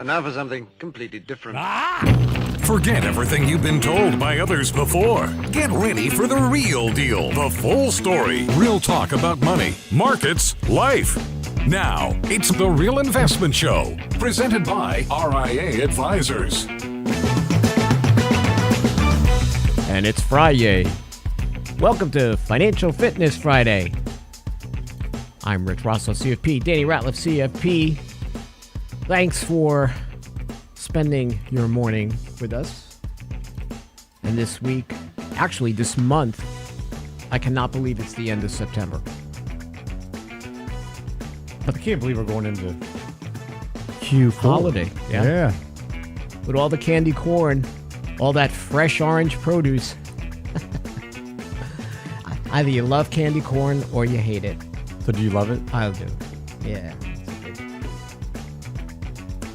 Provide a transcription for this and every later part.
And now for something completely different. Forget everything you've been told by others before. Get ready for the real deal, the full story. Real talk about money, markets, life. Now, it's The Real Investment Show, presented by RIA Advisors. And it's Friday. Welcome to Financial Fitness Friday. I'm Rich Rosso, CFP, Danny Ratliff, CFP. Thanks for spending your morning with us. And this week, actually this month, I cannot believe it's the end of September. But I can't believe we're going into Q4. Holiday. Yeah. With all the candy corn, all that fresh orange produce. Either you love candy corn or you hate it. So do you love it? I do. Yeah.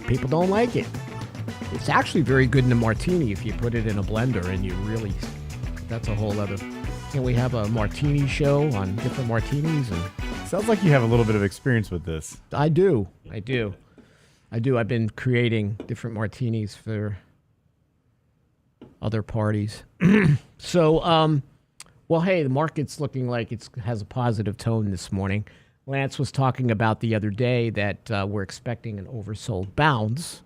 People don't like it. It's actually very good in a martini if you put it in a blender and you really, that's a whole other. Can we have a martini show on different martinis? And Sounds like you have a little bit of experience with this. I do. I've been creating different martinis for other parties. So, well, hey, the market's looking like it has a positive tone this morning. Lance was talking about the other day that we're expecting an oversold bounce.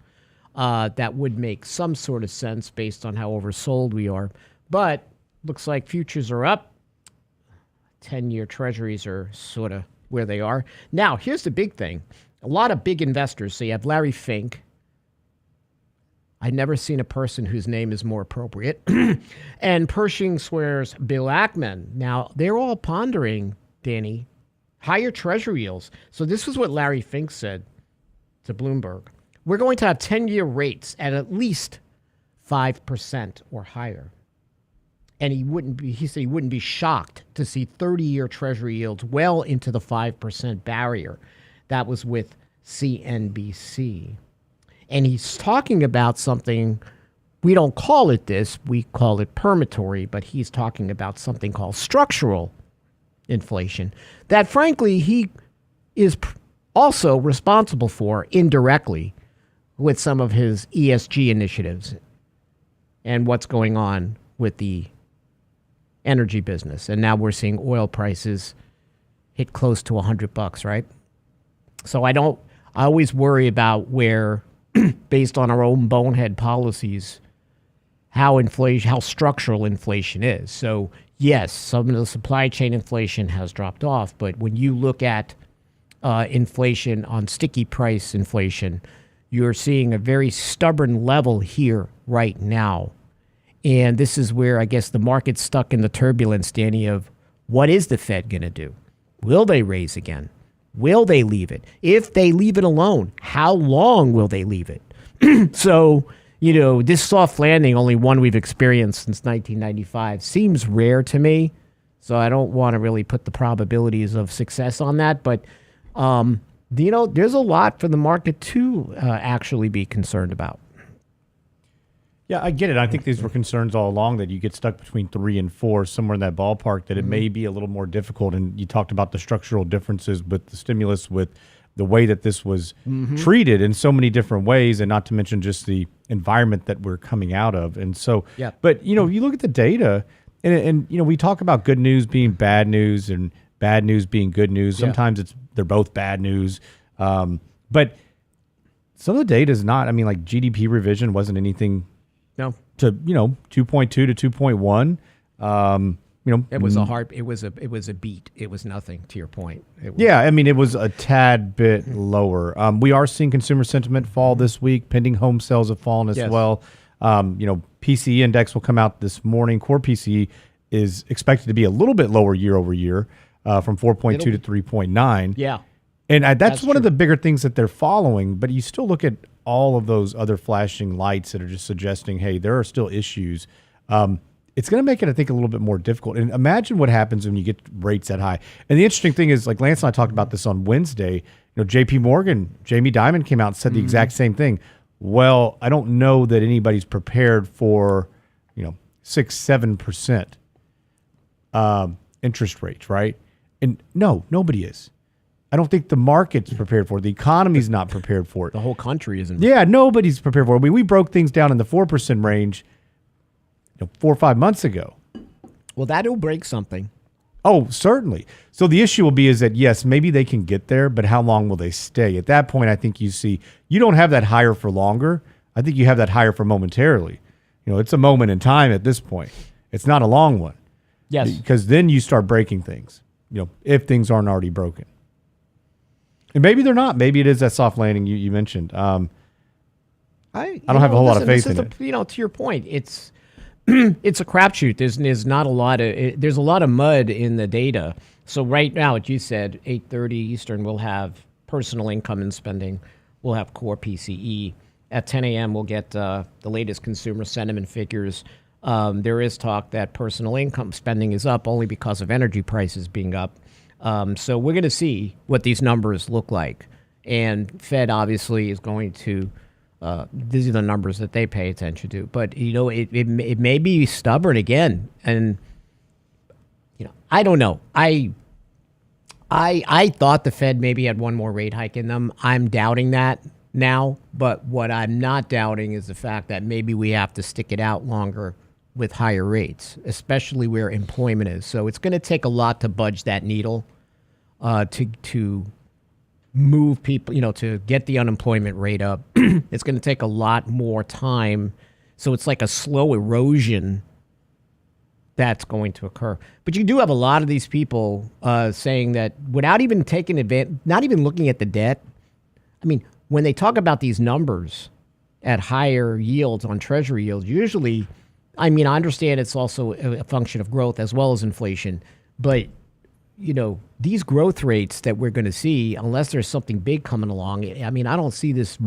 That would make some sort of sense based on how oversold we are. But looks like futures are up. 10-year treasuries are sort of where they are. Now, here's the big thing. A lot of big investors, so you have Larry Fink. I've never seen a person whose name is more appropriate. And Pershing swears Bill Ackman. Now, they're all pondering, Danny, higher treasury yields. So this is what Larry Fink said to Bloomberg. We're going to have 10-year rates at least 5% or higher. And he said he wouldn't be shocked to see 30-year treasury yields well into the 5% barrier. That was with CNBC. And he's talking about something, we don't call it this, we call it Permatory, but he's talking about something called structural inflation that, frankly, he is also responsible for indirectly with some of his ESG initiatives and what's going on with the energy business. And now we're seeing oil prices hit close to $100, right? So I always worry about where, based on our own bonehead policies, how structural inflation is. So yes, some of the supply chain inflation has dropped off, but when you look at inflation on sticky price inflation, you're seeing a very stubborn level here right now. And this is where I guess the market's stuck in the turbulence, Danny, of what is the Fed going to do? Will they raise again? Will they leave it? If they leave it alone, how long will they leave it? So, this soft landing, only one we've experienced since 1995, seems rare to me. So I don't want to really put the probabilities of success on that. But, there's a lot for the market to actually be concerned about. Yeah, I get it. I think these were concerns all along that you get stuck between 3 and 4, somewhere in that ballpark, that it may be a little more difficult. And you talked about the structural differences with the stimulus, with the way that this was treated in so many different ways, and not to mention just the environment that we're coming out of. And so, yeah. But, you look at the data, and we talk about good news being bad news and bad news being good news. Sometimes they're both bad news. But some of the data is not. I mean, like GDP revision wasn't anything. No. To 2.2 to 2.1. It was a beat. It was nothing, to your point. It was a tad bit lower. We are seeing consumer sentiment fall this week. Pending home sales have fallen as well. PCE index will come out this morning. Core PCE is expected to be a little bit lower year over year, from 4.2 to 3.9. Yeah. And that's one of the bigger things that they're following. But you still look at all of those other flashing lights that are just suggesting, hey, there are still issues. It's going to make it, I think, a little bit more difficult. And imagine what happens when you get rates that high. And the interesting thing is, like Lance and I talked about this on Wednesday, JP Morgan, Jamie Dimon came out and said the exact same thing. Well, I don't know that anybody's prepared for, 6-7% interest rates, right? And no, nobody is. I don't think the market's prepared for it. The economy's not prepared for it. The whole country isn't. Yeah, nobody's prepared for it. I mean, we broke things down in the 4% range 4 or 5 months ago. Well, that'll break something. Oh, certainly. So the issue will be is that, yes, maybe they can get there, but how long will they stay? At that point, I think you see, you don't have that higher for longer. I think you have that higher for momentarily. It's a moment in time at this point. It's not a long one. Yes. Because then you start breaking things, if things aren't already broken. And maybe they're not. Maybe it is that soft landing you mentioned. I don't have a whole lot of faith in it. To your point, it's it's a crapshoot. There's not a lot of there's a lot of mud in the data. So right now, what you said, 8:30 Eastern, we'll have personal income and spending. We'll have core PCE. At 10 a.m., we'll get the latest consumer sentiment figures. There is talk that personal income spending is up only because of energy prices being up. So we're going to see what these numbers look like. And Fed obviously is going to, these are the numbers that they pay attention to. But, it may be stubborn again. And, I don't know. I thought the Fed maybe had one more rate hike in them. I'm doubting that now. But what I'm not doubting is the fact that maybe we have to stick it out longer with higher rates, especially where employment is. So it's going to take a lot to budge that needle to move people, to get the unemployment rate up. It's going to take a lot more time. So it's like a slow erosion that's going to occur. But you do have a lot of these people saying that without even taking advantage, not even looking at the debt. I mean, when they talk about these numbers at higher yields on Treasury yields, usually, I understand it's also a function of growth as well as inflation. But, these growth rates that we're going to see, unless there's something big coming along, I don't see this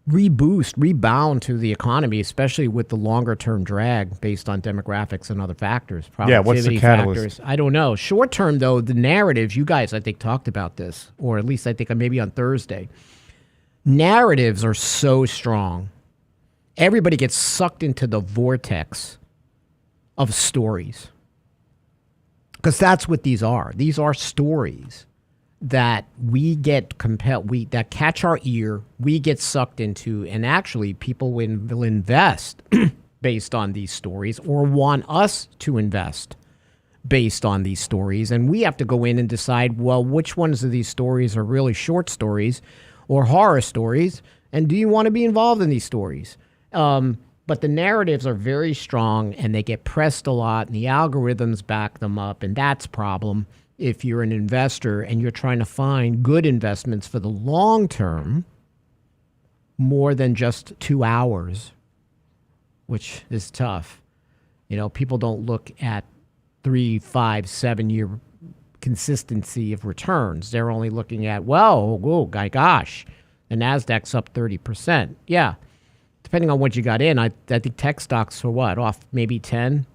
rebound to the economy, especially with the longer term drag based on demographics and other factors. Yeah, what's the catalyst? Factors. I don't know. Short term, though, the narratives, you guys, I think, talked about this, or at least I think maybe on Thursday. Narratives are so strong. Everybody gets sucked into the vortex of stories. Because that's what these are. These are stories that we get compelled, that catch our ear, we get sucked into, and actually people will invest based on these stories or want us to invest based on these stories. And we have to go in and decide, well, which ones of these stories are really short stories or horror stories, and do you want to be involved in these stories? But the narratives are very strong, and they get pressed a lot, and the algorithms back them up, and that's a problem if you're an investor and you're trying to find good investments for the long term, more than just 2 hours, which is tough. People don't look at 3, 5, 7 year consistency of returns. They're only looking at, my gosh, the NASDAQ's up 30%. Yeah. Depending on what you got in, I think tech stocks are off maybe 10%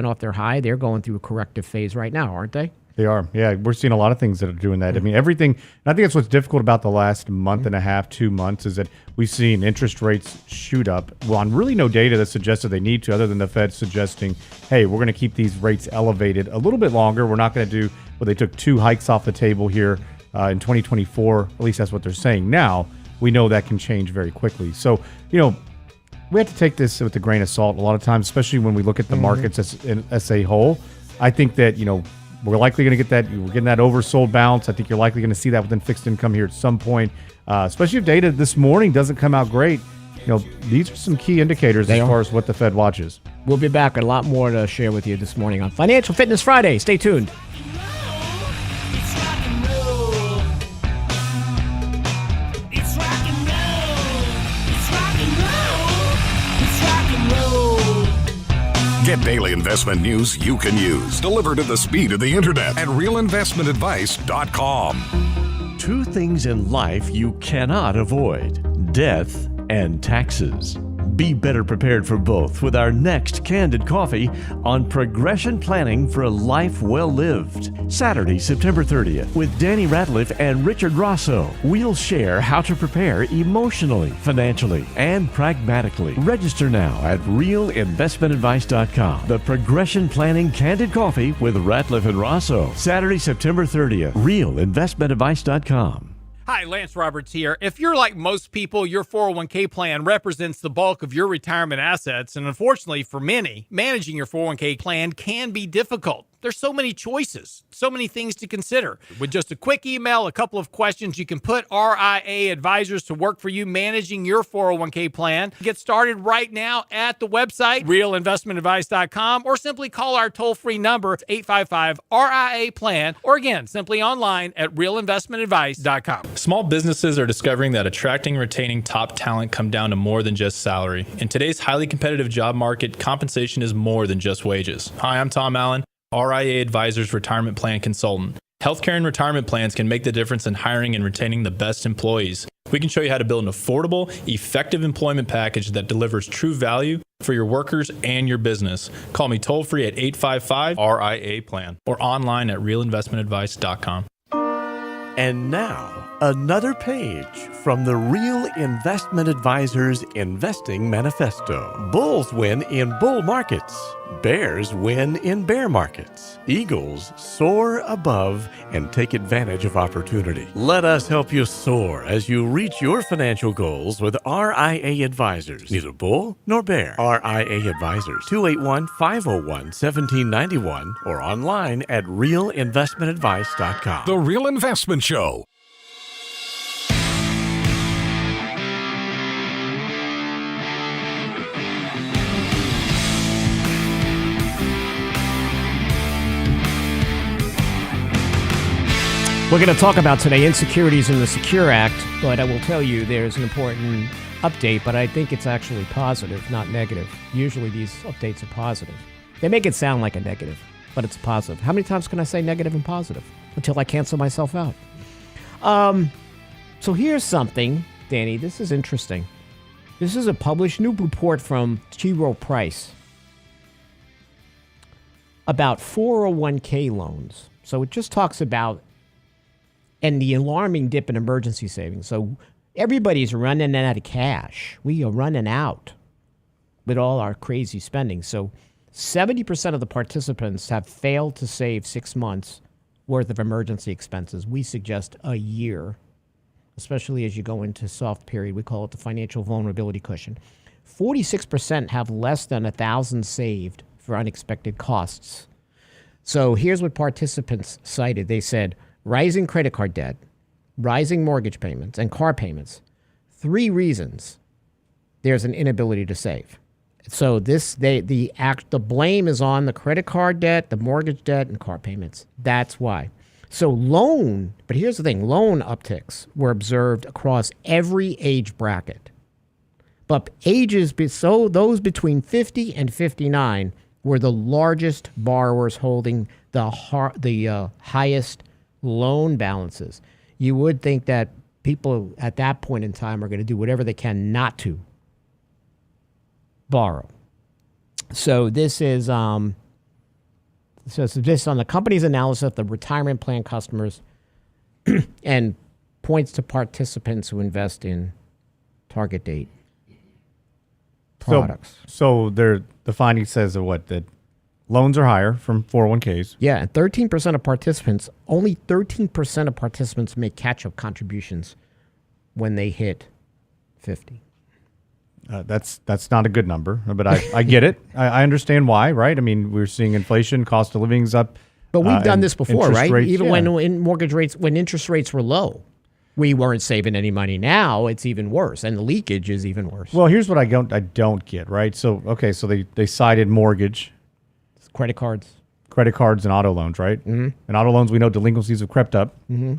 off their high. They're going through a corrective phase right now, aren't they? They are. Yeah, we're seeing a lot of things that are doing that. Everything, and I think that's what's difficult about the last month and a half, 2 months, is that we've seen interest rates shoot up on really no data that suggests that they need to, other than the Fed suggesting, hey, we're going to keep these rates elevated a little bit longer. We're not going to do, they took 2 hikes off the table here in 2024. At least that's what they're saying now. We know that can change very quickly. So, we have to take this with a grain of salt a lot of times, especially when we look at the markets as a whole. I think that, we're likely going to get that. We're getting that oversold bounce. I think you're likely going to see that within fixed income here at some point, especially if data this morning doesn't come out great. These are some key indicators as far as what the Fed watches. We'll be back with a lot more to share with you this morning on Financial Fitness Friday. Stay tuned. Get daily investment news you can use, delivered at the speed of the internet at realinvestmentadvice.com. 2 things in life you cannot avoid: death and taxes. Be better prepared for both with our next Candid Coffee on progression planning for a life well lived. Saturday, September 30th, with Danny Ratliff and Richard Rosso. We'll share how to prepare emotionally, financially, and pragmatically. Register now at realinvestmentadvice.com. The Progression Planning Candid Coffee with Ratliff and Rosso. Saturday, September 30th. realinvestmentadvice.com. Hi, Lance Roberts here. If you're like most people, your 401k plan represents the bulk of your retirement assets. And unfortunately for many, managing your 401k plan can be difficult. There's so many choices, so many things to consider. With just a quick email, a couple of questions, you can put RIA advisors to work for you managing your 401k plan. Get started right now at the website, realinvestmentadvice.com, or simply call our toll-free number, 855-RIA-PLAN, or again, simply online at realinvestmentadvice.com. Small businesses are discovering that attracting and retaining top talent come down to more than just salary. In today's highly competitive job market, compensation is more than just wages. Hi, I'm Tom Allen, RIA Advisors Retirement Plan Consultant. Healthcare and retirement plans can make the difference in hiring and retaining the best employees. We can show you how to build an affordable, effective employment package that delivers true value for your workers and your business. Call me toll free at 855-RIA-PLAN or online at realinvestmentadvice.com. And now, another page from the Real Investment Advisors Investing Manifesto. Bulls win in bull markets. Bears win in bear markets. Eagles soar above and take advantage of opportunity. Let us help you soar as you reach your financial goals with RIA Advisors. Neither bull nor bear. RIA Advisors, 281-501-1791 or online at realinvestmentadvice.com. The Real Investment Show. We're going to talk about today insecurities in the Secure Act, but I will tell you there's an important update, but I think it's actually positive, not negative. Usually these updates are positive. They make it sound like a negative, but it's positive. How many times can I say negative and positive until I cancel myself out? So here's something, Danny, this is interesting. This is a published new report from T. Rowe Price about 401k loans. So it just talks about and the alarming dip in emergency savings. So everybody's running out of cash. We are running out with all our crazy spending. So 70% of the participants have failed to save 6 months worth of emergency expenses. We suggest a year, especially as you go into soft period. We call it the financial vulnerability cushion. 46% have less than $1,000 saved for unexpected costs. So here's what participants cited. They said, rising credit card debt, rising mortgage payments, and car payments. 3 reasons there's an inability to save. So the blame is on the credit card debt, the mortgage debt, and car payments. That's why. So but here's the thing, loan upticks were observed across every age bracket. But those between 50 and 59 were the largest borrowers holding the highest loan balances. You would think that people at that point in time are going to do whatever they can not to borrow. So this is this on the company's analysis of the retirement plan customers and points to participants who invest in target date products. So the finding says that loans are higher from 401ks. Yeah, and 13% of participants, only 13% of participants make catch-up contributions when they hit 50. That's not a good number, but I get it. I understand why, right? I mean, we're seeing inflation, cost of living's up. But we've done this before, right? Rates, Even when interest rates were low, we weren't saving any money. Now it's even worse, and the leakage is even worse. Well, here's what I don't get, right? So they cited mortgage, credit cards, and auto loans, right? Mm-hmm. And auto loans, we know delinquencies have crept up. Mm-hmm.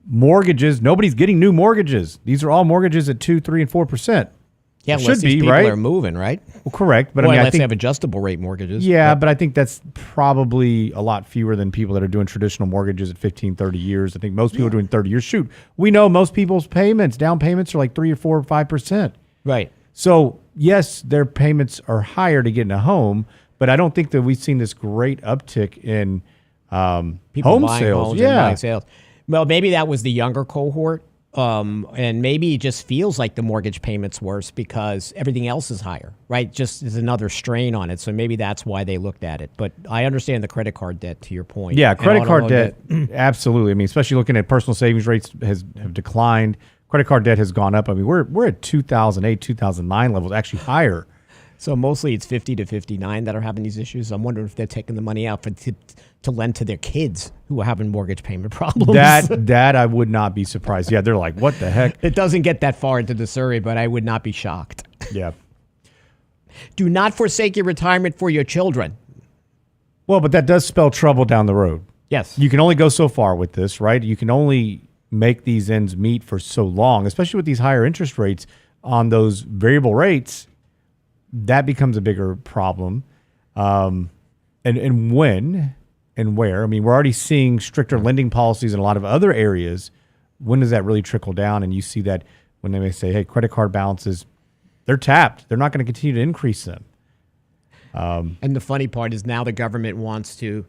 Mortgages, nobody's getting new mortgages. These are all mortgages at 2%, 3%, and 4%. Yeah, unless these people are moving, right? Well, correct. But unless I think they have adjustable rate mortgages. Yeah, but I think that's probably a lot fewer than people that are doing traditional mortgages at 15, 30 years. I think most people are doing 30 years. Shoot, we know most people's down payments are like 3 or 4 or 5%. Right. So yes, their payments are higher to get in a home, but I don't think that we've seen this great uptick in People home buying sales. homes and Yeah. buying sales. Well, maybe that was the younger cohort. And maybe it just feels like the mortgage payment's worse because everything else is higher, right? Just is another strain on it. So maybe that's why they looked at it. But I understand the credit card debt, to your point. Yeah, And credit auto card loan debt, absolutely. I mean, especially looking at personal savings rates have declined. Credit card debt has gone up. I mean, we're at 2008, 2009 levels, actually higher. So mostly it's 50 to 59 that are having these issues. I'm wondering if they're taking the money out to lend to their kids who are having mortgage payment problems. That I would not be surprised. Yeah, they're like, what the heck? It doesn't get that far into the survey, but I would not be shocked. Yeah. Do not forsake your retirement for your children. Well, but that does spell trouble down the road. Yes. You can only go so far with this, right? You can only make these ends meet for so long, especially with these higher interest rates on those variable rates. That becomes a bigger problem. And when and where? I mean, we're already seeing stricter lending policies in a lot of other areas. When does that really trickle down? And you see that when they may say, hey, credit card balances, they're tapped. They're not going to continue to increase them. And the funny part is now the government want to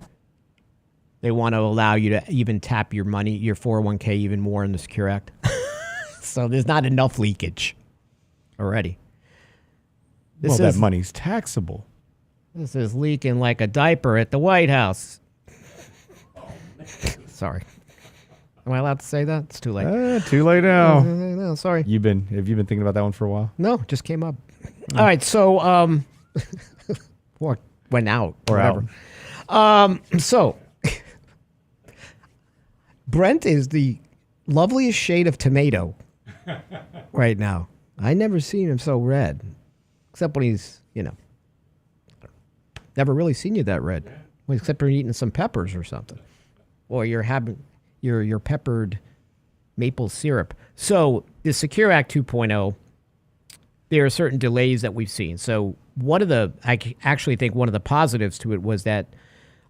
allow you to even tap your money, your 401k even more in the Secure Act. So there's not enough leakage already. That money's taxable. This is leaking like a diaper at the White House. Sorry. Am I allowed to say that? It's too late. Too late now. No, sorry. Have you been thinking about that one for a while? No, just came up. All right, so or went out or whatever. So Brent is the loveliest shade of tomato right now. I never seen him so red, except when he's never really seen you that red. Well, except when you're eating some peppers or something, or you're having your peppered maple syrup. So the Secure Act 2.0, there are certain delays that we've seen. So I actually think one of the positives to it was that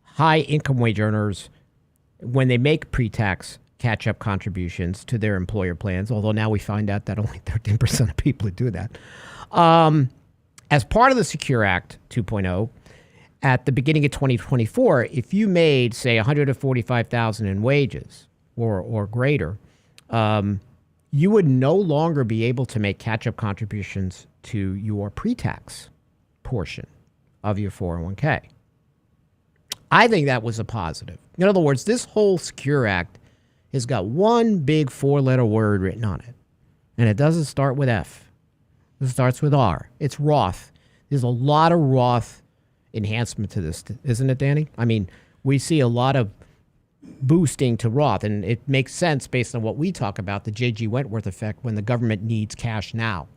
high income wage earners, when they make pre-tax catch-up contributions to their employer plans, although now we find out that only 13% of people do that, as part of the Secure Act 2.0, at the beginning of 2024, if you made, say, $145,000 in wages or greater, you would no longer be able to make catch-up contributions to your pre-tax portion of your 401k. I think that was a positive. In other words, this whole Secure Act has got one big 4-letter word written on it, and it doesn't start with F. It starts with R. It's Roth. There's a lot of Roth enhancement to this, isn't it, Danny? I mean, we see a lot of boosting to Roth, and it makes sense based on what we talk about, the J.G. Wentworth effect, when the government needs cash now.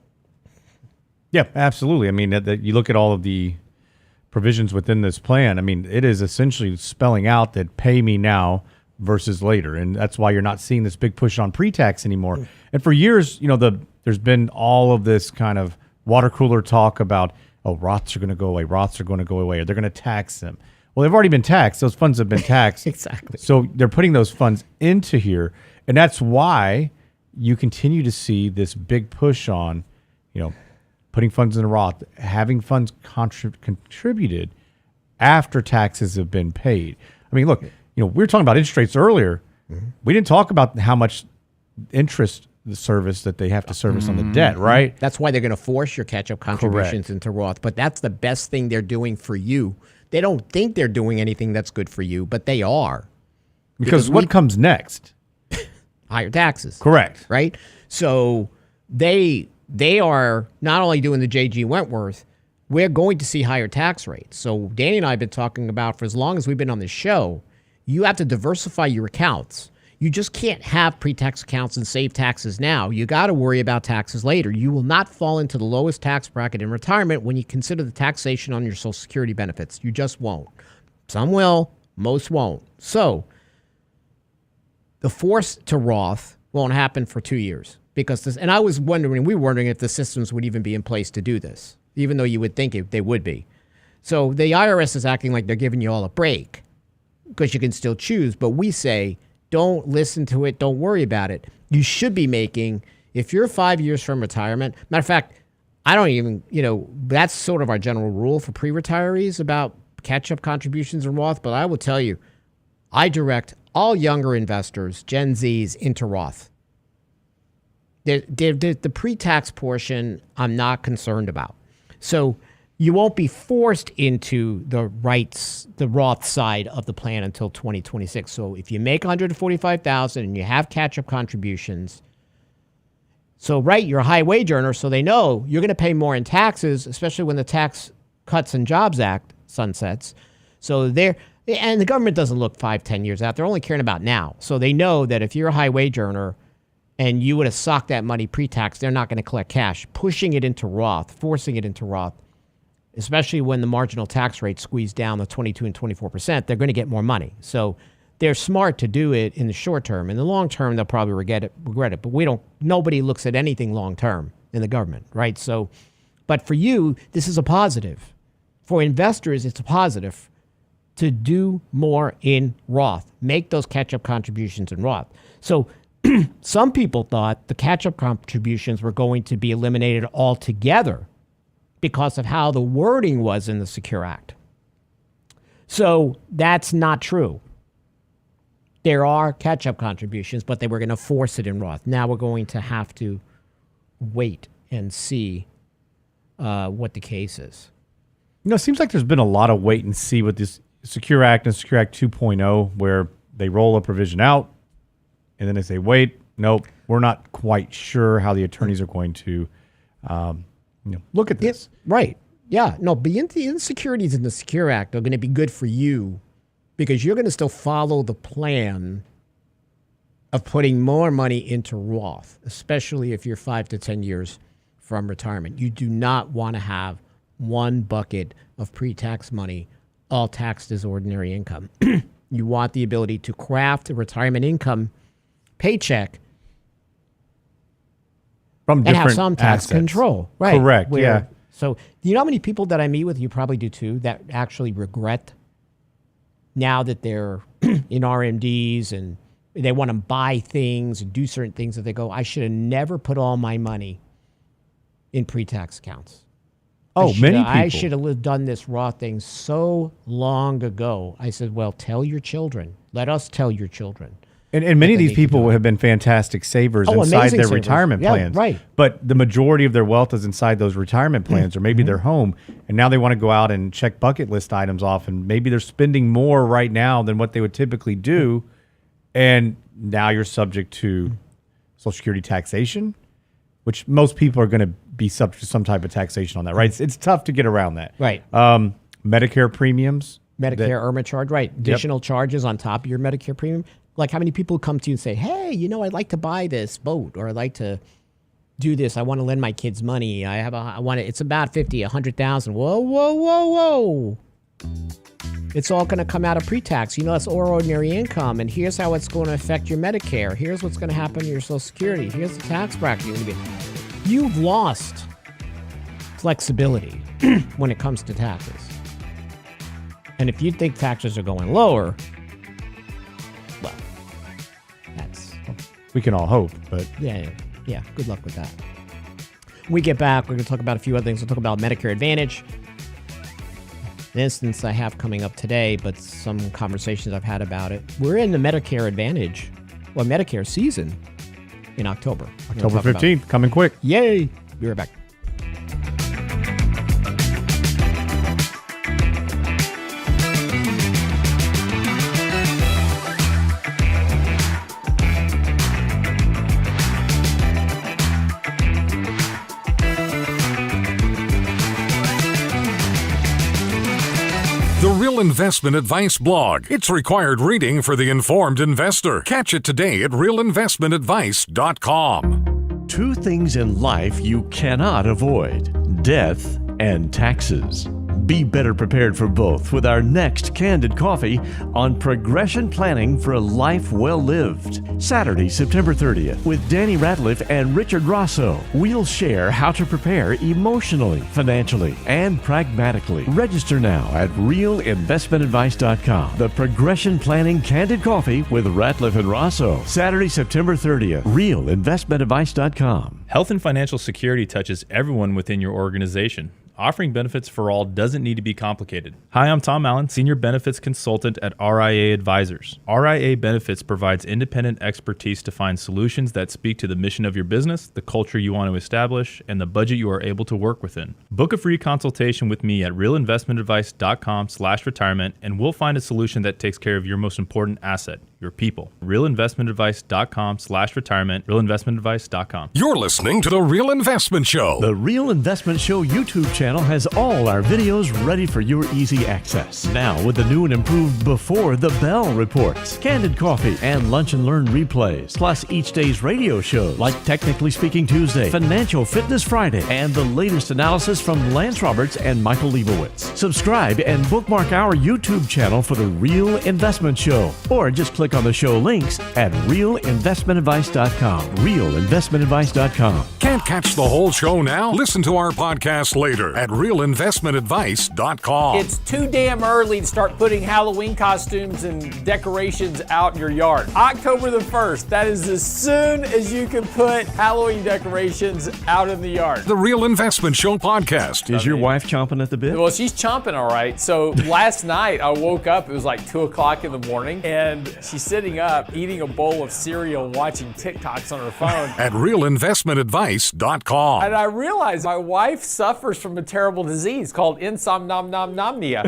Yeah, absolutely. I mean, you look at all of the provisions within this plan. I mean, it is essentially spelling out that pay me now versus later, and that's why you're not seeing this big push on pre-tax anymore. And for years, there's been all of this kind of water cooler talk about, oh, Roths are going to go away. Roths are going to go away, or they're going to tax them. Well, they've already been taxed. Those funds have been taxed. Exactly. So they're putting those funds into here, and that's why you continue to see this big push on, putting funds in a Roth, having funds contributed after taxes have been paid. I mean, look, we were talking about interest rates earlier. Mm-hmm. We didn't talk about how much interest the service that they have to service on the debt, right? That's why they're going to force your catch-up contributions Correct. into Roth. But that's the best thing they're doing for you. They don't think they're doing anything that's good for you, but they are. Because what comes next? Higher taxes. Correct. Right? So they are not only doing the J.G. Wentworth, we're going to see higher tax rates. So Danny and I have been talking about for as long as we've been on this show, you have to diversify your accounts. You just can't have pre-tax accounts and save taxes now. You got to worry about taxes later. You will not fall into the lowest tax bracket in retirement when you consider the taxation on your Social Security benefits. You just won't. Some will, most won't. So the force to Roth won't happen for 2 years because this. And we were wondering if the systems would even be in place to do this, even though you would think they would be. So the IRS is acting like they're giving you all a break because you can still choose. But we say, don't listen to it. Don't worry about it. You should be making, if you're 5 years from retirement, matter of fact, I don't even, that's sort of our general rule for pre-retirees about catch-up contributions in Roth. But I will tell you, I direct all younger investors, Gen Zs, into Roth. The pre-tax portion, I'm not concerned about. So you won't be forced into the Roth side of the plan until 2026. So if you make $145,000 and you have catch-up contributions, you're a high wage earner, so they know you're going to pay more in taxes, especially when the Tax Cuts and Jobs Act sunsets. And the government doesn't look 5-10 years out. They're only caring about now. So they know that if you're a high wage earner and you would have socked that money pre-tax, they're not going to collect cash. Pushing it into Roth, forcing it into Roth, especially when the marginal tax rate squeezed down to 22 and 24%, they're going to get more money. So they're smart to do it in the short term. In the long term, they'll probably regret it. But nobody looks at anything long term in the government, right? So, but for you, this is a positive. For investors, it's a positive to do more in Roth. Make those catch-up contributions in Roth. So some people thought the catch-up contributions were going to be eliminated altogether because of how the wording was in the Secure Act. So that's not true. There are catch-up contributions, but they were going to force it in Roth. Now we're going to have to wait and see what the case is. It seems like there's been a lot of wait and see with this Secure Act and Secure Act 2.0, where they roll a provision out, and then they say, wait, nope, we're not quite sure how the attorneys are going to look at this. Right. Yeah. No, the insecurities in the Secure Act are going to be good for you because you're going to still follow the plan of putting more money into Roth, especially if you're 5 to 10 years from retirement. You do not want to have one bucket of pre-tax money all taxed as ordinary income. You want the ability to craft a retirement income paycheck from and have some assets. tax control. Right. Correct. Yeah. So you know how many people that I meet with, you probably do too, that actually regret now that they're in RMDs and they want to buy things and do certain things that they go, I should have never put all my money in pre-tax accounts. Many people. I should have done this Roth thing so long ago. I said, well, tell your children. Let us tell your children. And many of these people have been fantastic savers inside their retirement plans. Right. But the majority of their wealth is inside those retirement plans or maybe their home. And now they want to go out and check bucket list items off. And maybe they're spending more right now than what they would typically do. And now you're subject to Social Security taxation, which most people are going to be subject to some type of taxation on that, right? It's tough to get around that. Right. Medicare premiums. Medicare IRMA charge, right. Additional charges on top of your Medicare premium. Like how many people come to you and say, hey, I'd like to buy this boat or I'd like to do this. I want to lend my kids money. It's about 50, 100,000. Whoa. It's all going to come out of pre-tax. That's ordinary income. And here's how it's going to affect your Medicare. Here's what's going to happen to your Social Security. Here's the tax bracket you're going to be. You've lost flexibility when it comes to taxes. And if you think taxes are going lower, well, we can all hope, but yeah. Good luck with that. When we get back, we're going to talk about a few other things. We'll talk about Medicare Advantage, an instance I have coming up today, but some conversations I've had about it. We're in the Medicare Advantage, Medicare season in October. October 15th, coming quick. Yay! Be right back. The Real Investment Advice blog. It's required reading for the informed investor. Catch it today at realinvestmentadvice.com. Two things in life you cannot avoid: death and taxes. Be better prepared for both with our next Candid Coffee on progression planning for a life well lived. Saturday, September 30th, with Danny Ratliff and Richard Rosso. We'll share how to prepare emotionally, financially, and pragmatically. Register now at realinvestmentadvice.com. The Progression Planning Candid Coffee with Ratliff and Rosso. Saturday, September 30th. realinvestmentadvice.com. Health and financial security touches everyone within your organization. Offering benefits for all doesn't need to be complicated. Hi, I'm Tom Allen, Senior Benefits Consultant at RIA Advisors. RIA Benefits provides independent expertise to find solutions that speak to the mission of your business, the culture you want to establish, and the budget you are able to work within. Book a free consultation with me at realinvestmentadvice.com/retirement, and we'll find a solution that takes care of your most important asset, your people. realinvestmentadvice.com/retirement, realinvestmentadvice.com. You're listening to The Real Investment Show. The Real Investment Show YouTube channel has all our videos ready for your easy access. Now with the new and improved Before the Bell reports, Candid Coffee, and Lunch and Learn replays, plus each day's radio shows like Technically Speaking Tuesday, Financial Fitness Friday, and the latest analysis from Lance Roberts and Michael Leibowitz. Subscribe and bookmark our YouTube channel for The Real Investment Show, or just click on the show links at realinvestmentadvice.com. realinvestmentadvice.com. Can't catch the whole show now? Listen to our podcast later at realinvestmentadvice.com. It's too damn early to start putting Halloween costumes and decorations out in your yard. October the 1st, that is as soon as you can put Halloween decorations out in the yard. The Real Investment Show podcast. Is your wife chomping at the bit? Well, she's chomping all right. So last night I woke up, it was like 2 o'clock in the morning, and she's sitting up eating a bowl of cereal, watching TikToks on her phone. At realinvestmentadvice.com. And I realized my wife suffers from a terrible disease called insomnia.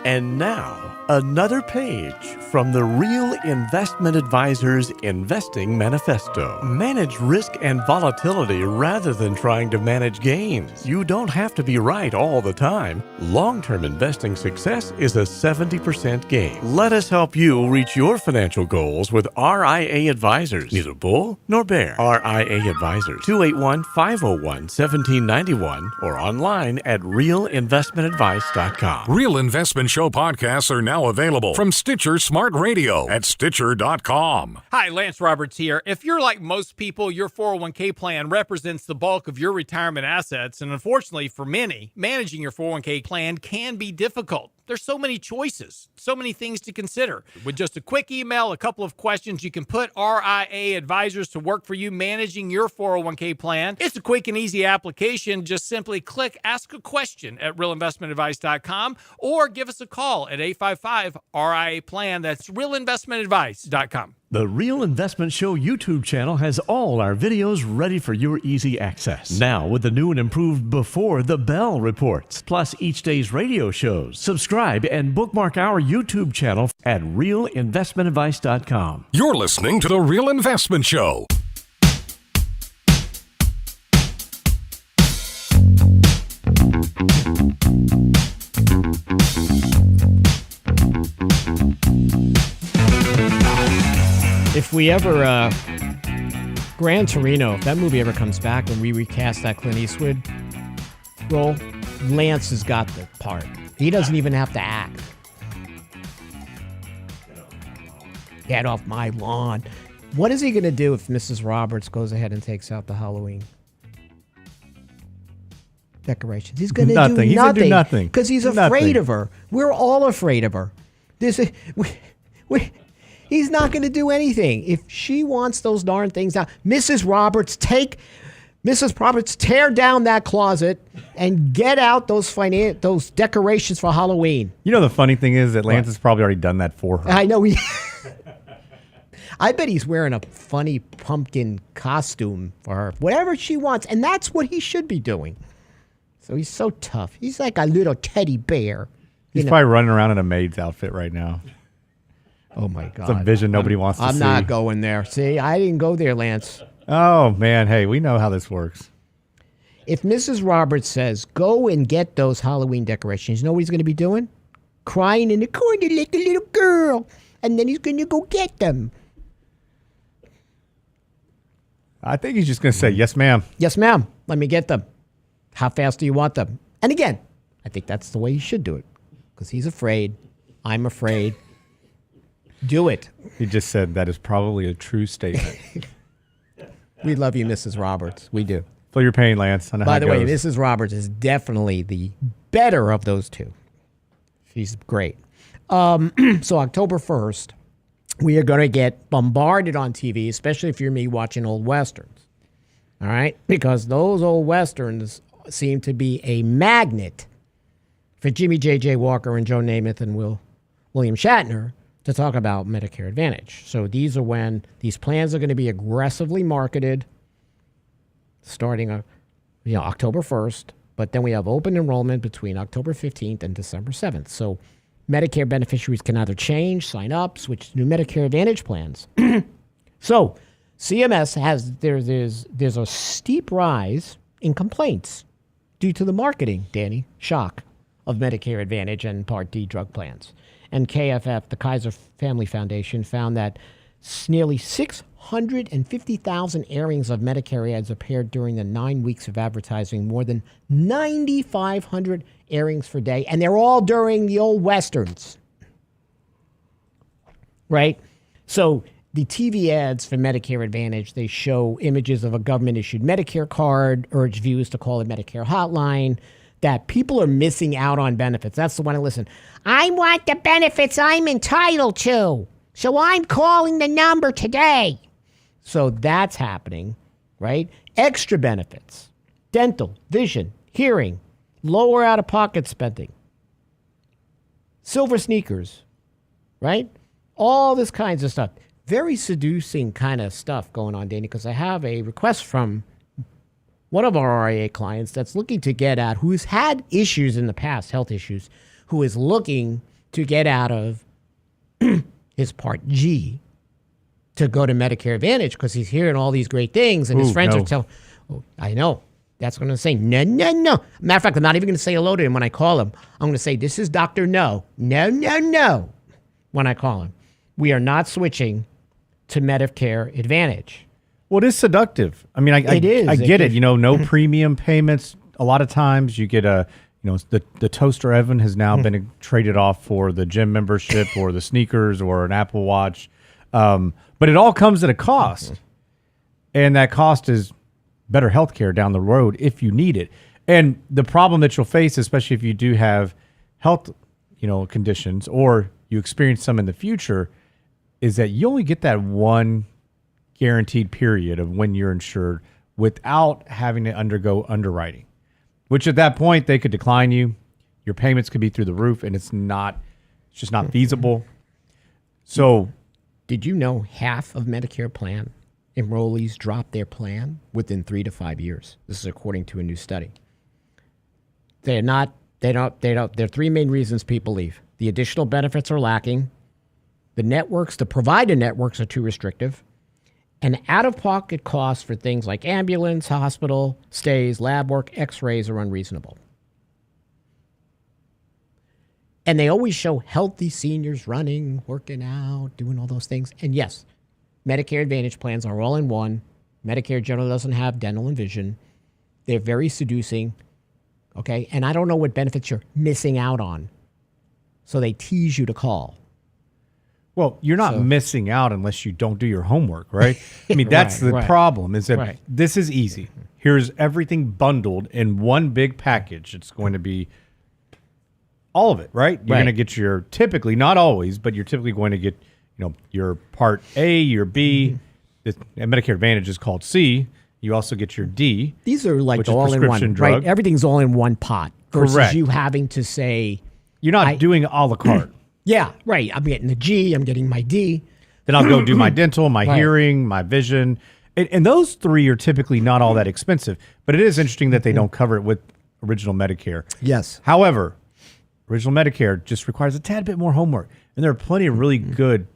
And now, another page from the Real Investment Advisors Investing Manifesto. Manage risk and volatility rather than trying to manage gains. You don't have to be right all the time. Long-term investing success is a 70% gain. Let us help you reach your financial goals with RIA Advisors. Neither bull nor bear. RIA Advisors, 281-501-1791, or online at realinvestmentadvice.com. Real Investment Show podcasts are now available from Stitcher Smart Radio at Stitcher.com. Hi, Lance Roberts here. If you're like most people, your 401k plan represents the bulk of your retirement assets, and unfortunately for many, managing your 401k plan can be difficult. There's so many choices, so many things to consider. With just a quick email, a couple of questions, you can put RIA Advisors to work for you managing your 401k plan. It's a quick and easy application. Just simply click Ask a Question at realinvestmentadvice.com or give us a call at 855-RIA-PLAN. That's realinvestmentadvice.com. The Real Investment Show YouTube channel has all our videos ready for your easy access. Now with the new and improved Before the Bell reports, plus each day's radio shows. Subscribe and bookmark our YouTube channel at realinvestmentadvice.com. You're listening to The Real Investment Show. If we ever, Gran Torino, if that movie ever comes back and we recast that Clint Eastwood role, Lance has got the part. He doesn't even have to act. Get off my lawn. What is he going to do if Mrs. Roberts goes ahead and takes out the Halloween decorations? He's going to do nothing. He's going to do nothing. Because he's afraid of her. We're all afraid of her. He's not going to do anything. If she wants those darn things out, Mrs. Roberts, tear down that closet and get out those decorations for Halloween. You know, the funny thing is that Lance has probably already done that for her. I know. I bet he's wearing a funny pumpkin costume for her. Whatever she wants. And that's what he should be doing. So he's so tough. He's like a little teddy bear. He's probably running around in a maid's outfit right now. Oh, my God. It's a vision nobody wants to see. I'm not going there. See, I didn't go there, Lance. Oh, man. Hey, we know how this works. If Mrs. Roberts says, go and get those Halloween decorations, you know what he's going to be doing? Crying in the corner like a little girl. And then he's going to go get them. I think he's just going to say, yes, ma'am. Yes, ma'am. Let me get them. How fast do you want them? And again, I think that's the way he should do it because he's afraid. I'm afraid. Do it. He just said that is probably a true statement. We love you, Mrs. Roberts. We do. Feel your pain, Lance. I know By how the it way, goes. Mrs. Roberts is definitely the better of those two. She's great. So October 1st, we are going to get bombarded on TV, especially if you're me watching old Westerns. All right? Because those old Westerns seem to be a magnet for Jimmy J.J. Walker and Joe Namath and William Shatner to talk about Medicare Advantage. So these are when these plans are going to be aggressively marketed starting October 1st, but then we have open enrollment between October 15th and December 7th. So Medicare beneficiaries can either change, sign up, switch to new Medicare Advantage plans. So CMS there's a steep rise in complaints due to the marketing, Danny, shock, of Medicare Advantage and Part D drug plans. And KFF, the Kaiser Family Foundation, found that nearly 650,000 airings of Medicare ads appeared during the 9 weeks of advertising, more than 9,500 airings per day, and they're all during the old Westerns. Right? So the TV ads for Medicare Advantage, they show images of a government-issued Medicare card, urge viewers to call a Medicare hotline, that people are missing out on benefits. That's the one I listen. I want the benefits I'm entitled to, so I'm calling the number today. So that's happening, right? Extra benefits, dental, vision, hearing, lower out-of-pocket spending, silver sneakers, right? All this kinds of stuff. Very seducing kind of stuff going on, Danny, because I have a request from one of our RIA clients that's looking to get out, who's had issues in the past, health issues, who is looking to get out of his Part G to go to Medicare Advantage because he's hearing all these great things, and his friends are telling, oh, I know. That's what I'm going to say. No, no, no. Matter of fact, I'm not even going to say hello to him when I call him. I'm going to say, this is Dr. No. No, no, no. When I call him. We are not switching to Medicare Advantage. Well, it is seductive. I mean, I get it. No premium payments. A lot of times you get the toaster oven has now been traded off for the gym membership or the sneakers or an Apple Watch. But it all comes at a cost. And that cost is better health care down the road if you need it. And the problem that you'll face, especially if you do have health, conditions or you experience some in the future, is that you only get that one guaranteed period of when you're insured without having to undergo underwriting, which at that point they could decline you. Your payments could be through the roof, and it's just not feasible. So, did you know half of Medicare plan enrollees drop their plan within 3 to 5 years? This is according to a new study. There are three main reasons people leave. The additional benefits are lacking. The provider networks are too restrictive. And out-of-pocket costs for things like ambulance, hospital stays, lab work, x-rays are unreasonable. And they always show healthy seniors running, working out, doing all those things. And yes, Medicare Advantage plans are all in one. Medicare generally doesn't have dental and vision. They're very seducing, okay? And I don't know what benefits you're missing out on. So they tease you to call. Well, you're not missing out unless you don't do your homework, right? I mean, that's the problem is that this is easy. Here's everything bundled in one big package. It's going to be all of it, right? You're going to get typically, not always, but you're typically going to get, your Part A, your B. And Medicare Advantage is called C. You also get your D. These are like which all is in one, drug. right? Everything's all in one pot versus Correct. you having to say. You're not doing a la carte. Yeah, right. I'm getting the G. I'm getting my D. Then I'll go do my dental, my hearing, my vision. And those three are typically not all that expensive. But it is interesting that they don't cover it with original Medicare. Yes. However, original Medicare just requires a tad bit more homework. And there are plenty of really good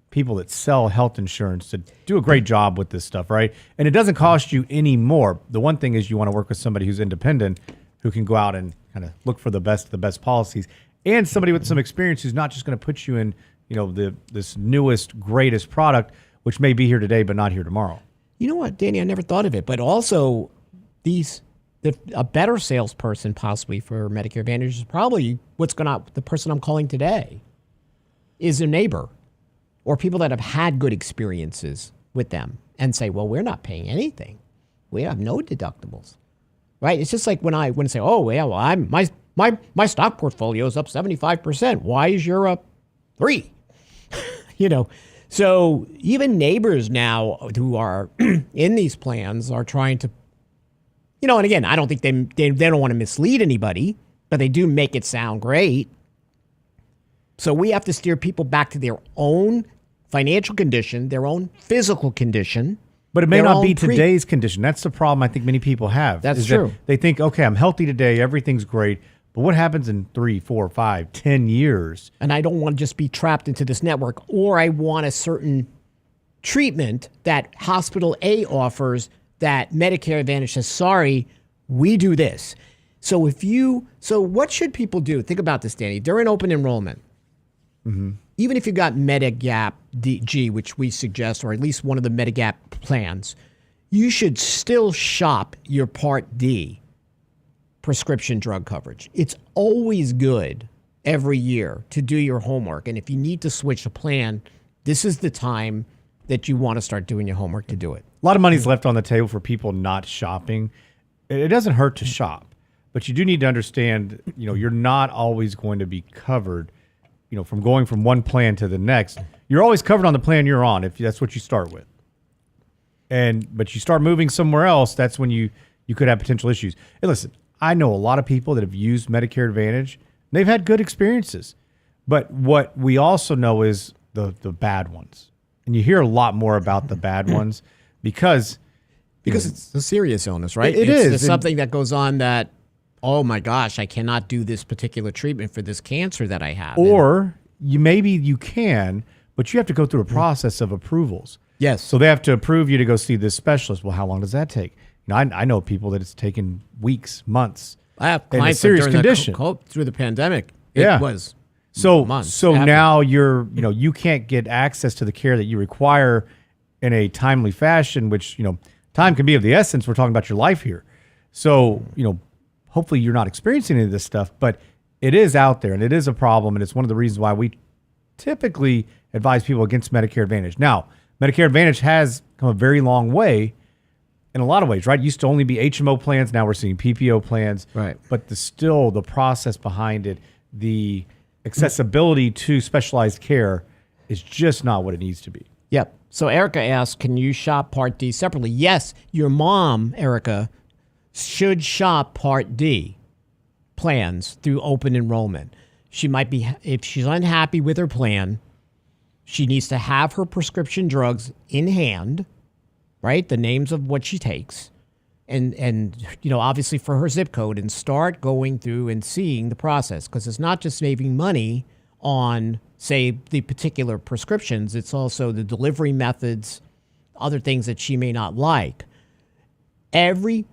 people that sell health insurance to do a great job with this stuff, right? And it doesn't cost you any more. The one thing is you want to work with somebody who's independent, who can go out and kind of look for the best policies. And somebody with some experience who's not just going to put you in, this newest, greatest product, which may be here today but not here tomorrow. You know what, Danny? I never thought of it. But also, these a better salesperson possibly for Medicare Advantage is probably the person I'm calling today is a neighbor or people that have had good experiences with them and say, well, we're not paying anything. We have no deductibles, right? It's just like when I say, oh, yeah, well, my stock portfolio is up 75%. Why is your up 3? So even neighbors now who are in these plans are trying to, and again, I don't think they don't want to mislead anybody, but they do make it sound great. So we have to steer people back to their own financial condition, their own physical condition. But it may not be today's condition. That's the problem I think many people have. That's true. They think, okay, I'm healthy today, everything's great. But what happens in 3, 4, 5, 10 years? And I don't want to just be trapped into this network, or I want a certain treatment that Hospital A offers that Medicare Advantage says, sorry, we do this. So what should people do? Think about this, Danny. During open enrollment, even if you got Medigap G, which we suggest, or at least one of the Medigap plans, you should still shop your Part D prescription drug coverage. It's always good every year to do your homework. And if you need to switch a plan, this is the time that you want to start doing your homework to do it. A lot of money's left on the table for people not shopping. It doesn't hurt to shop, but you do need to understand, you're not always going to be covered, from going from one plan to the next. You're always covered on the plan you're on if that's what you start with. But you start moving somewhere else, that's when you could have potential issues. And listen, I know a lot of people that have used Medicare Advantage. They've had good experiences. But what we also know is the bad ones. And you hear a lot more about the bad ones because it's a serious illness, right? It is. It's something that goes on that, oh my gosh, I cannot do this particular treatment for this cancer that I have. Or maybe you can, but you have to go through a process of approvals. Yes. So they have to approve you to go see this specialist. Well, how long does that take? I know people that it's taken weeks, months. I have in a clients serious that condition. Through the pandemic. It was months. So after. now you can't get access to the care that you require in a timely fashion, which, time can be of the essence. We're talking about your life here. So, hopefully you're not experiencing any of this stuff, but it is out there and it is a problem. And it's one of the reasons why we typically advise people against Medicare Advantage. Now, Medicare Advantage has come a very long way in a lot of ways, right? It used to only be HMO plans. Now we're seeing PPO plans. Right. But the process behind it, the accessibility to specialized care is just not what it needs to be. Yep. So Erica asked, can you shop Part D separately? Yes, your mom, Erica, should shop Part D plans through open enrollment. She might be, if she's unhappy with her plan, she needs to have her prescription drugs in hand, right? The names of what she takes. And obviously for her zip code, and start going through and seeing the process, because it's not just saving money on, say, the particular prescriptions. It's also the delivery methods, other things that she may not like. Every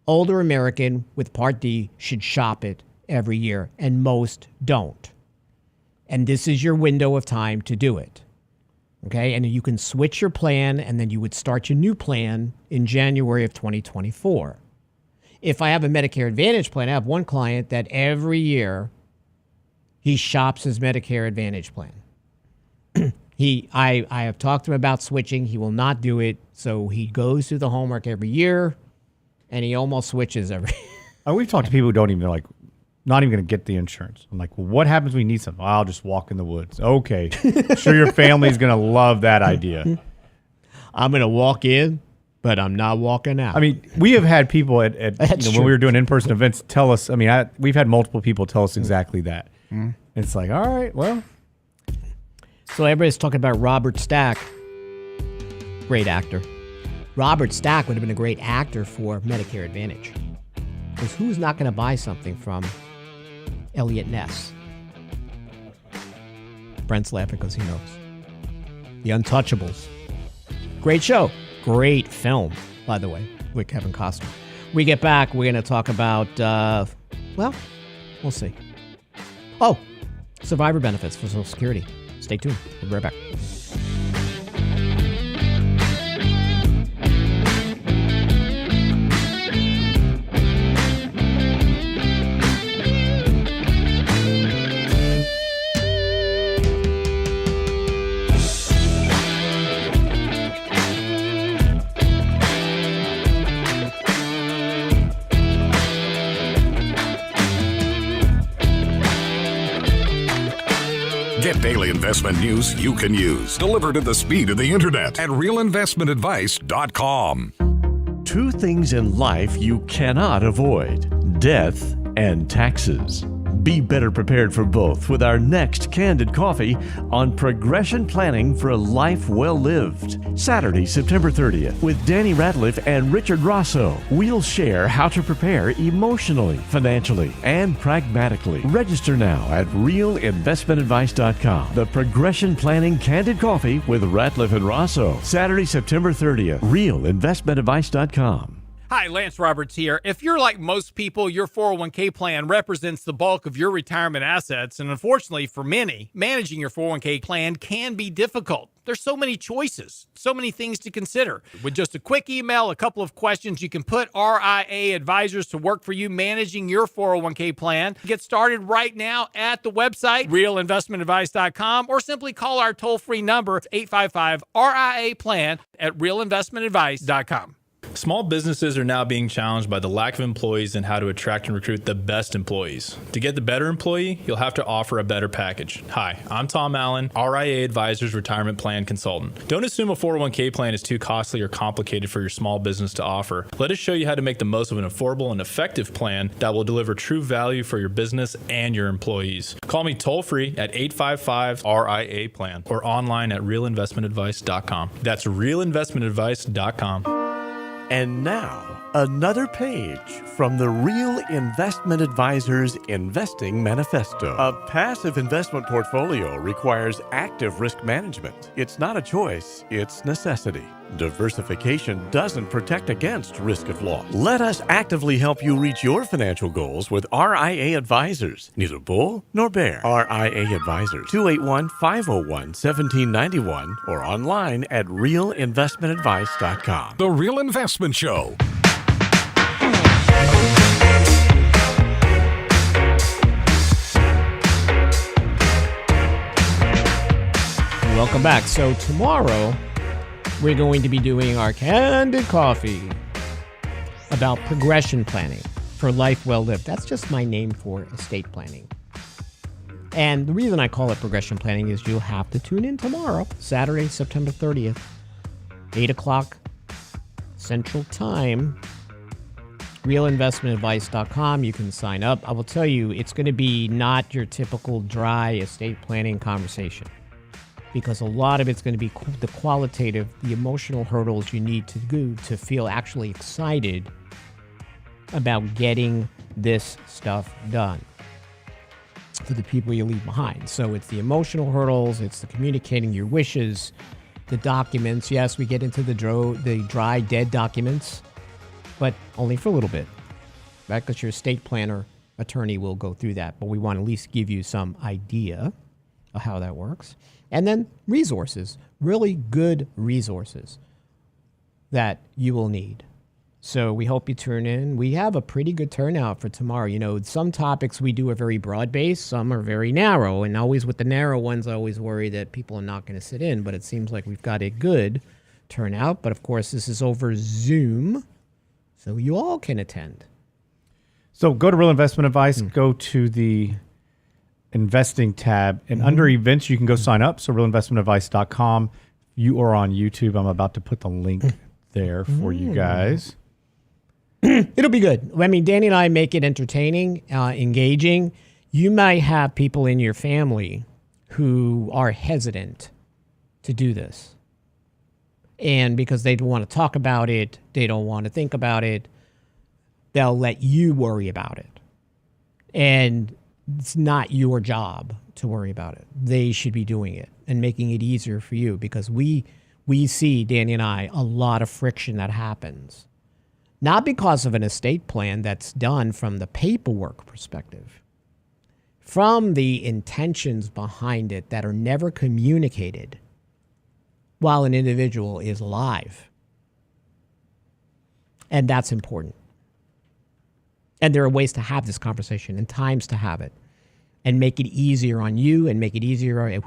older American with Part D should shop it every year, and most don't. And this is your window of time to do it. Okay, and you can switch your plan, and then you would start your new plan in January of 2024. If I have a Medicare Advantage plan, I have one client that every year he shops his Medicare Advantage plan. I have talked to him about switching. He will not do it, so he goes through the homework every year, and he almost switches every year. We've talked to people who don't even not even going to get the insurance. I'm like, well, what happens when you need something? I'll just walk in the woods. Okay. Sure, your family's going to love that idea. I'm going to walk in, but I'm not walking out. I mean, we have had people at when we were doing in-person events tell us, we've had multiple people tell us exactly that. Mm. It's like, all right, well. So everybody's talking about Robert Stack. Great actor. Robert Stack would have been a great actor for Medicare Advantage. Because who's not going to buy something from Elliot Ness? Brent's laughing because he knows. The Untouchables. Great show. Great film, by the way, with Kevin Costner. We get back, we're going to talk about, we'll see. Oh, survivor benefits for Social Security. Stay tuned. We'll be right back. Get daily investment news you can use, delivered at the speed of the internet at realinvestmentadvice.com. Two things in life you cannot avoid: death and taxes. Be better prepared for both with our next Candid Coffee on progression planning for a life well lived. Saturday, September 30th, with Danny Ratliff and Richard Rosso. We'll share how to prepare emotionally, financially, and pragmatically. Register now at realinvestmentadvice.com. The Progression Planning Candid Coffee with Ratliff and Rosso. Saturday, September 30th. realinvestmentadvice.com. Hi, Lance Roberts here. If you're like most people, your 401k plan represents the bulk of your retirement assets, and unfortunately for many, managing your 401k plan can be difficult. There's so many choices, so many things to consider. With just a quick email, a couple of questions, you can put RIA advisors to work for you managing your 401k plan. Get started right now at the website, realinvestmentadvice.com, or simply call our toll-free number, 855-RIA-PLAN at realinvestmentadvice.com. Small businesses are now being challenged by the lack of employees and how to attract and recruit the best employees. To get the better employee, you'll have to offer a better package. Hi, I'm Tom Allen, RIA Advisors Retirement Plan Consultant. Don't assume a 401k plan is too costly or complicated for your small business to offer. Let us show you how to make the most of an affordable and effective plan that will deliver true value for your business and your employees. Call me toll-free at 855-RIA-PLAN or online at realinvestmentadvice.com. That's realinvestmentadvice.com. And now, another page from the Real Investment Advisors Investing Manifesto. A passive investment portfolio requires active risk management. It's not a choice, it's necessity. Diversification doesn't protect against risk of loss. Let us actively help you reach your financial goals with RIA Advisors. Neither bull nor bear. RIA Advisors, 281-501-1791 or online at realinvestmentadvice.com. The Real Investment Show. Welcome back. So tomorrow, we're going to be doing our Candid Coffee about progression planning for life well lived. That's just my name for estate planning. And the reason I call it progression planning is you'll have to tune in tomorrow, Saturday, September 30th, 8 o'clock Central Time, realinvestmentadvice.com. You can sign up. I will tell you, it's going to be not your typical dry estate planning conversation, because a lot of it's going to be the qualitative, the emotional hurdles you need to do to feel actually excited about getting this stuff done for the people you leave behind. So it's the emotional hurdles, it's the communicating your wishes, the documents. Yes, we get into the dry, dead documents, but only for a little bit, right? Because your estate planner attorney will go through that, but we want to at least give you some idea of how that works. And then resources, really good resources that you will need. So we hope you tune in. We have a pretty good turnout for tomorrow. You know, some topics we do are very broad-based, some are very narrow, and always with the narrow ones, I always worry that people are not going to sit in, but it seems like we've got a good turnout. But of course, this is over Zoom, so you all can attend. So go to Real Investment Advice, go to the investing tab, and under events you can go sign up. So realinvestmentadvice.com. You are on YouTube. I'm about to put the link there for you guys. It'll be good. I mean, Danny and I make it entertaining, engaging. You might have people in your family who are hesitant to do this, and because they don't want to talk about it, they don't want to think about it, they'll let you worry about it. And it's not your job to worry about it. They should be doing it and making it easier for you, because we see, Danny and I, a lot of friction that happens. Not because of an estate plan that's done from the paperwork perspective, from the intentions behind it that are never communicated while an individual is alive. And that's important. And there are ways to have this conversation and times to have it and make it easier on you and make it easier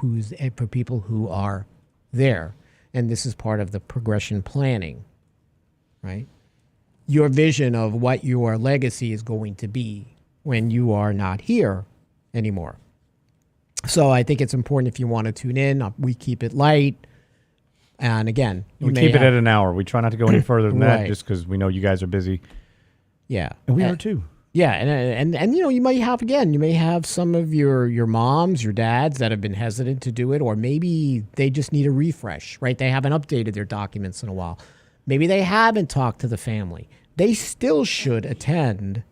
for people who are there. And this is part of the progression planning, right? Your vision of what your legacy is going to be when you are not here anymore. So I think it's important if you want to tune in. We keep it light. And again, we keep it at an hour. We try not to go any further than that Right. just because we know you guys are busy. Yeah. And we are too. Yeah, and you may have some of your moms, your dads that have been hesitant to do it, or maybe they just need a refresh, right? They haven't updated their documents in a while. Maybe they haven't talked to the family. They still should attend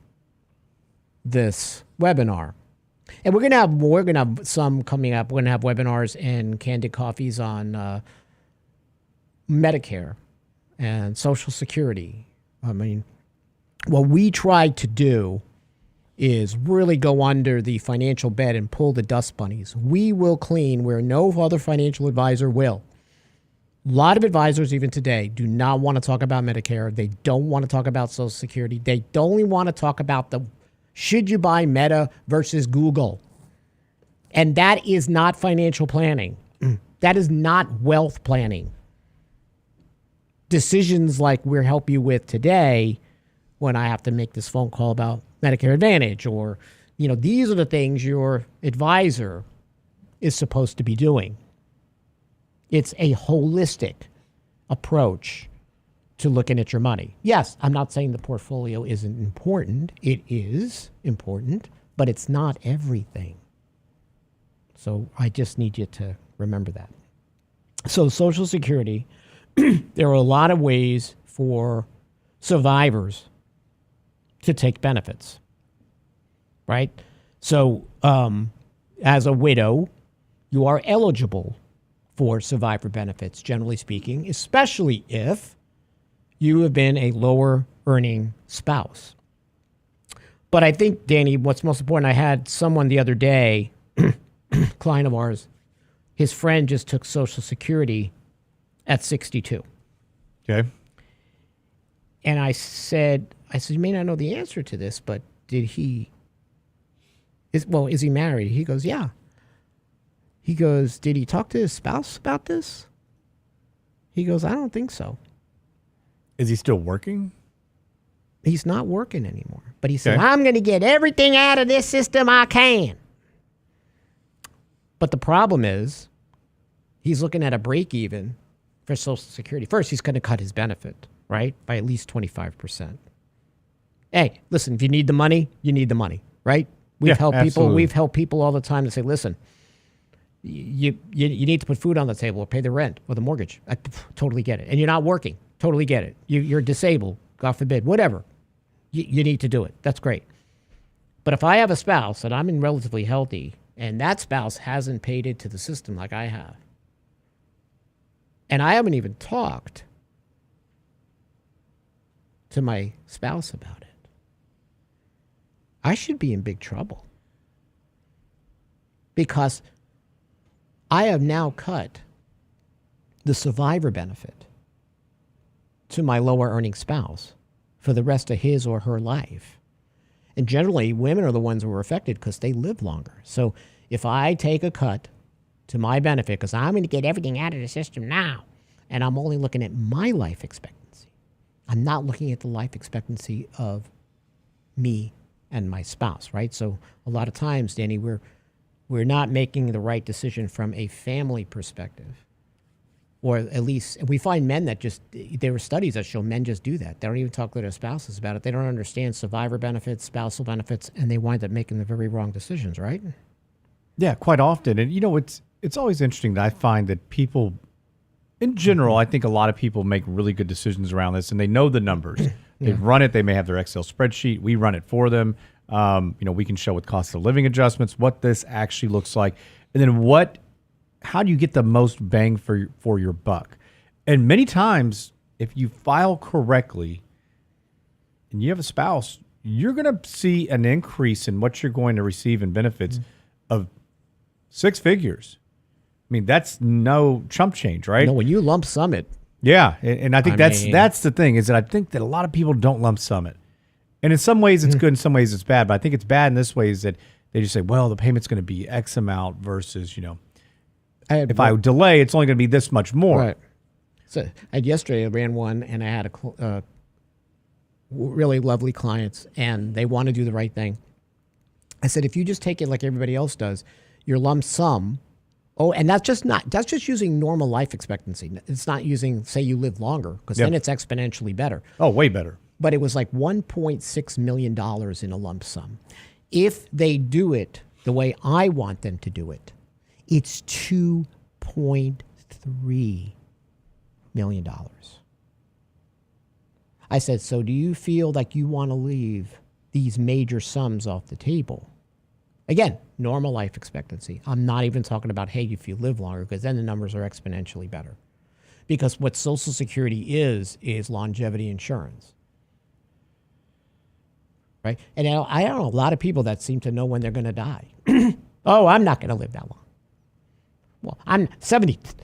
this webinar. And we're gonna have some coming up. We're gonna have webinars and Candid Coffees on Medicare and Social Security. I mean, what we try to do is really go under the financial bed and pull the dust bunnies. We will clean where no other financial advisor will. A lot of advisors, even today, do not want to talk about Medicare. They don't want to talk about Social Security. They only want to talk about should you buy Meta versus Google. And that is not financial planning. That is not wealth planning. Decisions like we're helping you with today, when I have to make this phone call about Medicare Advantage, or, these are the things your advisor is supposed to be doing. It's a holistic approach to looking at your money. Yes, I'm not saying the portfolio isn't important. It is important, but it's not everything. So I just need you to remember that. So Social Security, there are a lot of ways for survivors to take benefits, right? So as a widow, you are eligible for survivor benefits, generally speaking, especially if you have been a lower earning spouse. But I think, Danny, what's most important, I had someone the other day, client of ours, his friend just took Social Security at 62. Okay. And I said, you may not know the answer to this, but is he married? He goes, yeah. He goes, did he talk to his spouse about this? He goes, I don't think so. Is he still working? He's not working anymore. But he said, I'm going to get everything out of this system I can. But the problem is, he's looking at a break even for Social Security. First, he's going to cut his benefit, right, by at least 25%. Hey, listen, if you need the money, you need the money, right? We've helped people all the time to say, listen, you need to put food on the table or pay the rent or the mortgage. I totally get it. And you're not working. Totally get it. You're disabled, God forbid, whatever. You need to do it. That's great. But if I have a spouse and I'm relatively healthy and that spouse hasn't paid into the system like I have, and I haven't even talked to my spouse about it, I should be in big trouble. Because I have now cut the survivor benefit to my lower earning spouse for the rest of his or her life. And generally, women are the ones who are affected because they live longer. So if I take a cut to my benefit, because I'm going to get everything out of the system now, and I'm only looking at my life expectancy, I'm not looking at the life expectancy of me and my spouse, right? So a lot of times, Danny, we're not making the right decision from a family perspective. Or at least, we find men that there are studies that show men just do that. They don't even talk to their spouses about it. They don't understand survivor benefits, spousal benefits, and they wind up making the very wrong decisions, right? Yeah, quite often. And, it's always interesting that I find that people, in general, I think a lot of people make really good decisions around this, and they know the numbers. They've run it. They may have their Excel spreadsheet. We run it for them. We can show with cost of living adjustments what this actually looks like. And then how do you get the most bang for your buck? And many times, if you file correctly and you have a spouse, you're going to see an increase in what you're going to receive in benefits of 6 figures. I mean, that's no chump change, right? No, when you lump sum it. Yeah, and I think that's the thing, is that I think that a lot of people don't lump sum it. And in some ways it's good, in some ways it's bad. But I think it's bad in this way is that they just say, well, the payment's going to be X amount versus, if I delay, it's only going to be this much more. Right. So yesterday I ran one, and I had a really lovely clients, and they want to do the right thing. I said, if you just take it like everybody else does, your lump sum. Oh, and that's just using normal life expectancy. It's not using, say you live longer, because then it's exponentially better. Oh, way better. But it was like $1.6 million in a lump sum. If they do it the way I want them to do it, it's $2.3 million. I said, so do you feel like you want to leave these major sums off the table? Again, normal life expectancy. I'm not even talking about, hey, if you live longer, because then the numbers are exponentially better. Because what Social Security is longevity insurance. Right? And I don't know a lot of people that seem to know when they're going to die. Oh, I'm not going to live that long. Well, I'm 78?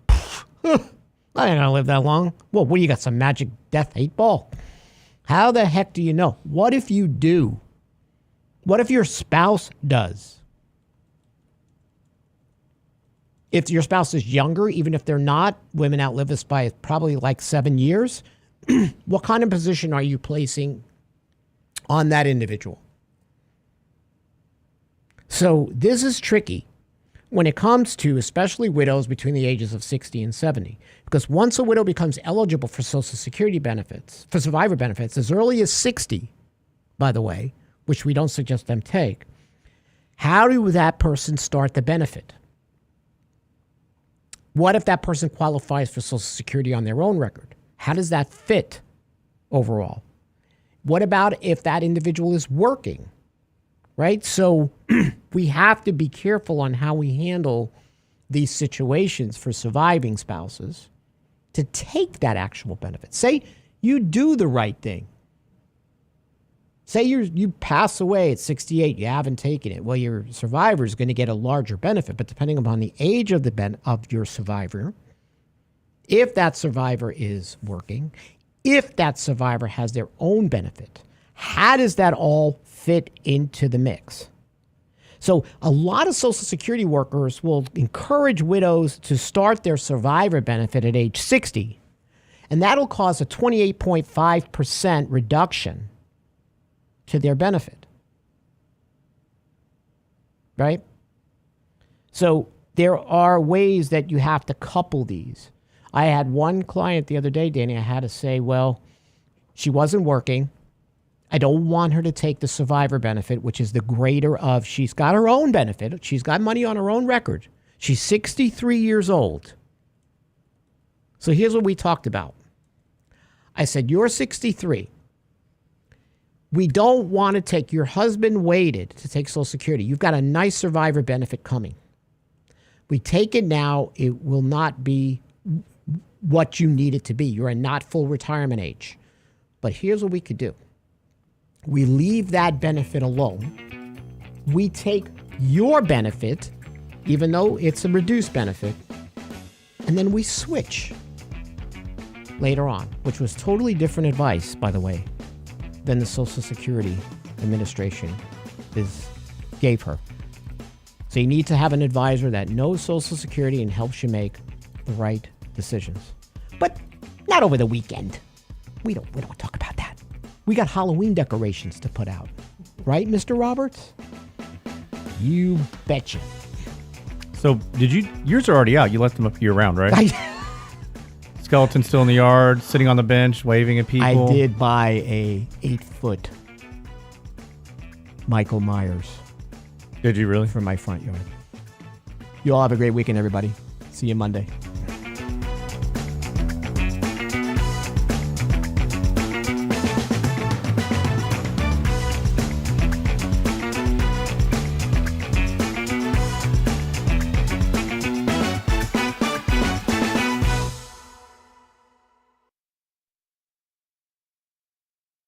I ain't going to live that long. Well, what do you got, some magic death 8-ball? How the heck do you know? What if you do? What if your spouse does? If your spouse is younger, even if they're not, women outlive us by probably like 7 years. What kind of position are you placing on that individual? So this is tricky when it comes to especially widows between the ages of 60 and 70. Because once a widow becomes eligible for Social Security benefits, for survivor benefits, as early as 60, by the way, which we don't suggest them take, how do that person start the benefit? What if that person qualifies for Social Security on their own record? How does that fit overall? What about if that individual is working, right? So we have to be careful on how we handle these situations for surviving spouses to take that actual benefit. Say you do the right thing. Say you pass away at 68, you haven't taken it. Well, your survivor is going to get a larger benefit, but depending upon the age of of your survivor, if that survivor is working, if that survivor has their own benefit, how does that all fit into the mix? So a lot of Social Security workers will encourage widows to start their survivor benefit at age 60, and that'll cause a 28.5% reduction to their benefit, right? So there are ways that you have to couple these. I had one client the other day, Danny, I had to say, well, she wasn't working. I don't want her to take the survivor benefit, which is the greater of, she's got her own benefit. She's got money on her own record. She's 63 years old. So here's what we talked about. I said, you're 63. We don't want to take, your husband waited to take Social Security. You've got a nice survivor benefit coming. We take it now, it will not be what you need it to be. You're in not full retirement age. But here's what we could do. We leave that benefit alone. We take your benefit, even though it's a reduced benefit, and then we switch later on, which was totally different advice, by the way, than the Social Security Administration gave her. So you need to have an advisor that knows Social Security and helps you make the right decisions. But not over the weekend. We don't talk about that. We got Halloween decorations to put out. Right, Mr. Roberts? You betcha. So yours are already out. You left them up year round, right? Skeleton still in the yard, sitting on the bench, waving at people. I did buy a 8-foot Michael Myers. Did you really? For my front yard. You all have a great weekend, everybody. See you Monday.